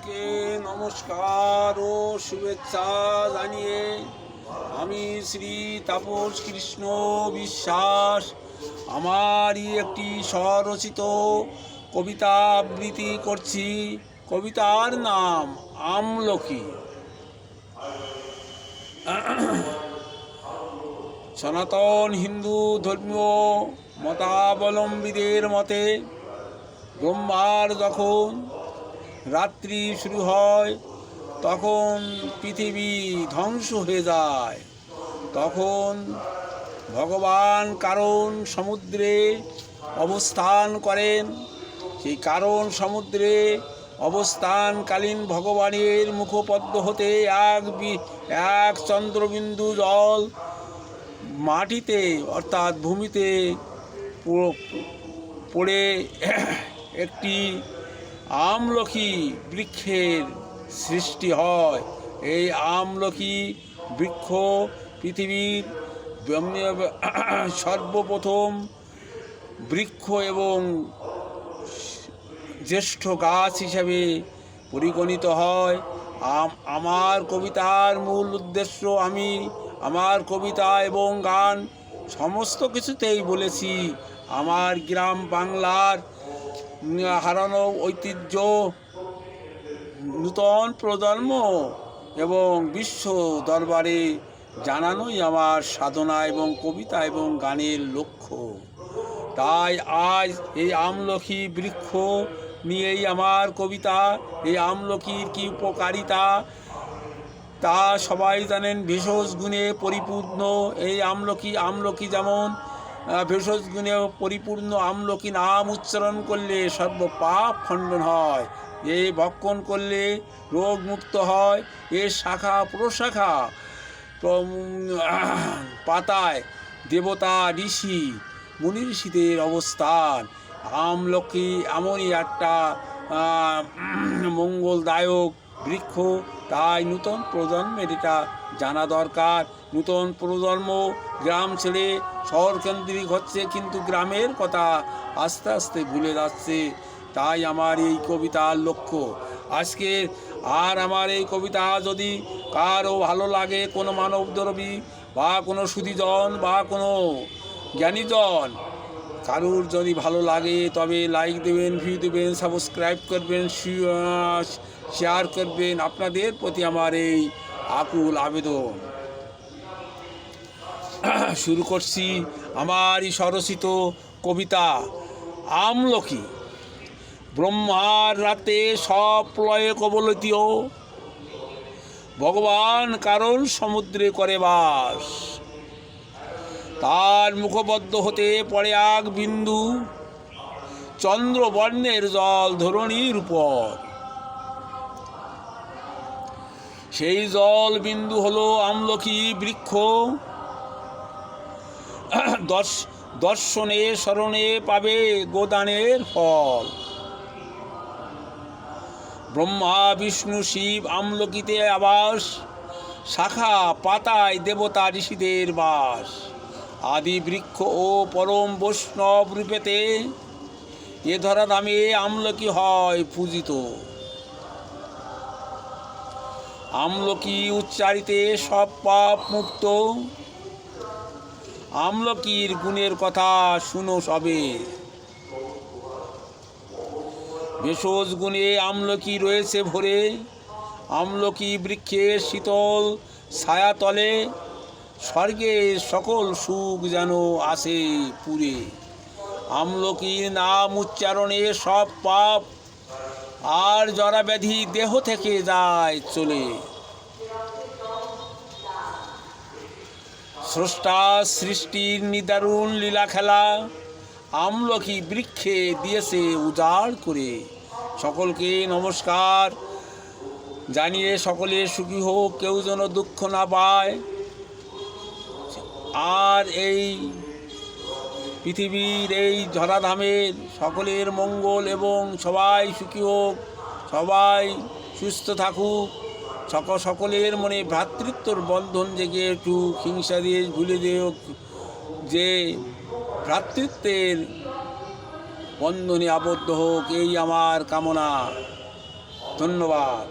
সকলকে নমস্কার ও শুভেচ্ছা জানিয়ে আমি শ্রী তাপস কৃষ্ণ বিশ্বাস আমারই একটি স্বরচিত কবিতা আবৃত্তি করছি। কবিতার নাম আমলকি। সনাতন হিন্দু ধর্মীয় মতাবলম্বীদের মতে ব্রহ্মার যখন রাত্রি শুরু হয় তখন পৃথিবী ধ্বংস হয়ে যায়। তখন ভগবান কারণ সমুদ্রে অবস্থান করেন। সেই কারণ সমুদ্রে অবস্থানকালীন ভগবানের মুখপদ্ম হতে এক চন্দ্রবিন্দু জল মাটিতে অর্থাৎ ভূমিতে পড়ে একটি আমলকি বৃক্ষের সৃষ্টি হয়। এই আমলকি বৃক্ষ পৃথিবীর সর্বপ্রথম বৃক্ষ এবং জ্যেষ্ঠ গাছ হিসাবে পরিগণিত হয়। আমার কবিতার মূল উদ্দেশ্য, আমি আমার কবিতা এবং গান সমস্ত কিছুতেই বলেছি আমার গ্রাম বাংলার হারানো ঐতিহ্য নূতন প্রজন্ম এবং বিশ্ব দরবারে জানানোই আমার সাধনা এবং কবিতা এবং গানের লক্ষ্য। তাই আজ এই আমলকি বৃক্ষ নিয়েই আমার কবিতা। এই আমলকির কী উপকারিতা তা সবাই জানেন। ভেষজ গুণে পরিপূর্ণ এই আমলকি যেমন ভেষজ গুণে পরিপূর্ণ। আমলকি নাম উচ্চারণ করলে সর্ব পাপ খণ্ডন হয়। এ ভক্ষণ করলে রোগ মুক্ত হয়। এর শাখা প্রশাখা পাতায় দেবতা ঋষি মুনি ঋষিদের অবস্থান। আমলকি এমনই একটা মঙ্গলদায়ক বৃক্ষ, তাই নূতন প্রজন্মের এটা জানা দরকার। নূতন প্রজন্ম গ্রাম ছেড়ে শহর কেন্দ্রিক হচ্ছে, কিন্তু গ্রামের কথা আস্তে আস্তে ভুলে যাচ্ছে। তাই আমার এই কবিতার লক্ষ্য আজকে। আর আমার এই কবিতা যদি কারও ভালো লাগে, কোনো মানবদরবী বা কোনো সুধীজন বা কোনো জ্ঞানীজন কারুর যদি ভালো লাগে তবে লাইক দেবেন, ভিউ দেবেন, সাবস্ক্রাইব করবেন, শেয়ার করবেন। আপনাদের প্রতি আমার এই আকুল আবেদন। শুরু করছি আমারই স্বরচিত কবিতা আমলকি। ব্রহ্মার রাতে সব প্রলয়ে কবলিত, ভগবান কারণ সমুদ্রে করে বাস। তার মুখবদ্ধ হতে পড়ে এক বিন্দু চন্দ্রবর্ণের জল ধরণীর উপর। সেই জল বিন্দু হলো আমলকি বৃক্ষ। দর্শনে স্মরণে পাবে গোদানের ফল। ব্রহ্মা বিষ্ণু শিব আমলকিতে আবাস, শাখা পাতায় দেবতা ঋষিদের বাস। আদি বৃক্ষ ও পরম বৈষ্ণব রূপেতে এ ধরা দামে আমলকি হয় পূজিত। আমলকি উচ্চারিতে সব পাপ মুক্ত। আমলকির গুণের কথা শুনো সবে। ভেষজ গুণে আমলকি রয়েছে ভরে। আমলকি বৃক্ষের শীতল ছায়াতলে স্বর্গের সকল সুখ যেন আসে পুরে। আমলকির নাম উচ্চারণে সব পাপ আর জরাব্যাধি দেহ থেকে যায় চলে। স্রষ্টা সৃষ্টির নিদারুণ লীলা খেলা আমলকি বৃক্ষে দিয়েছে উজাড় করে। সকলকে নমস্কার জানিয়ে সকলে সুখী হোক, কেউ যেন দুঃখ না পায়। আর এই পৃথিবীর এই ধরাধামের সকলের মঙ্গল এবং সবাই সুখী হোক, সবাই সুস্থ থাকুক। সকলের মনে ভ্রাতৃত্বর বন্ধন জেগে একটু হিংসা দিয়ে ভুলে দিও, যে ভ্রাতৃত্বের বন্ধনে আবদ্ধ হোক, এই আমার কামনা। ধন্যবাদ।